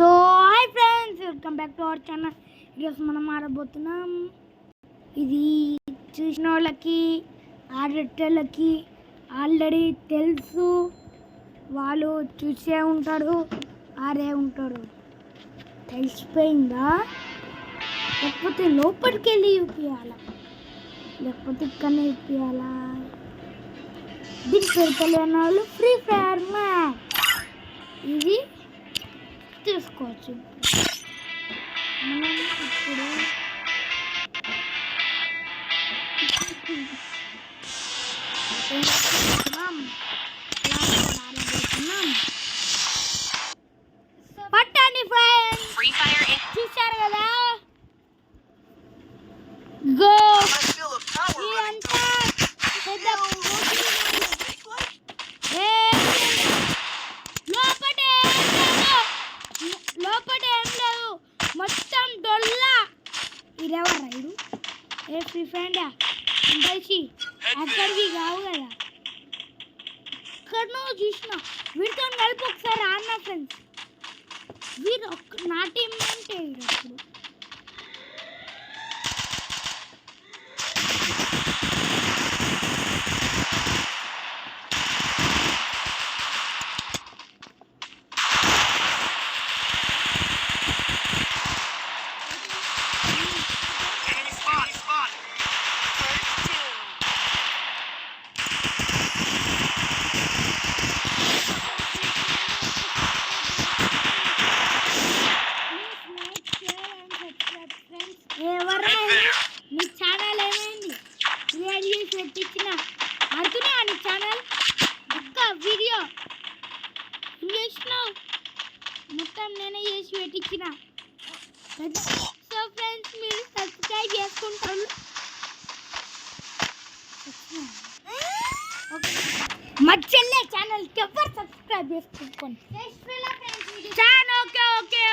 So hi friends, welcome back to our channel. ఈరోజు మనం ఆడబోతున్నాం. ఇది చూసిన వాళ్ళకి ఆడేటోళ్ళకి ఆల్రెడీ తెలుసు, వాళ్ళు చూసే ఉంటాడు, ఆడే ఉంటాడు. తెలిసిపోయిందా? లేకపోతే లోపలికి వెళ్ళి చూపించాలా, లేకపోతే ఇక్కడనే చూపించాలా? దీని పేరు తెలియని వాళ్ళు ఫ్రీ ఫైర్ మ్యాన్. ఇది తీసుకోవచ్చు. మనం ఇప్పుడు పట్టండి ఫ్రెండ్స్, చూశారు కదా. గో ఇదంతా పెద్ద లోపల ఏం లేదు, మొత్తం డొల్లా. ఇదేవరు రైడు? ఏ ఫ్రీ ఫ్రెండా కలిసి అక్కడికి కావు కదా, ఇక్కడ చూసిన వీటితో కలిపి ఒకసారి ఆడినా ఫ్రెండ్స్. వీరు నా టీం అంటే ఇప్పుడు నీ ఛానల్ ఏమైంది? క్రియేట్ చేసి పెట్టించిన అడుగుతున్నా. నీ ఛానల్ ఒక్క వీడియో చేసినావు, మొత్తం నేనే చేసి పెట్టించిన. సో ఫ్రెండ్స్, మీరు సబ్స్క్రైబ్ చేసుకుంటారు. మా చెల్లె ఛానల్కి ఎవరు సబ్స్క్రైబ్ చేసుకోండి. Channel okay okay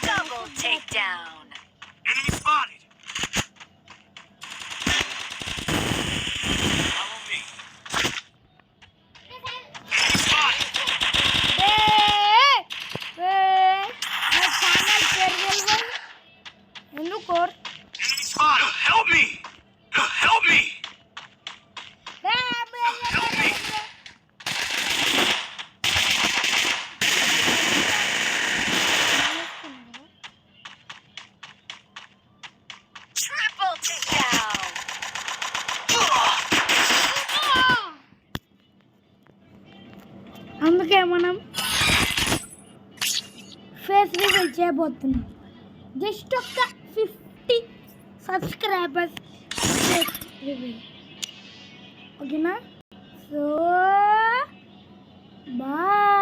Double takedown. Enemy spotted. Follow me. Enemy spotted. Enemy spotted. Help me. Help me. Help me. అందుకే మనం ఫేస్ రివీల్ చేయబోతున్నాం. జస్ట్ ఒక 50 సబ్స్క్రైబర్స్ ఫేస్ రివీల్, ఓకేనా? So bye.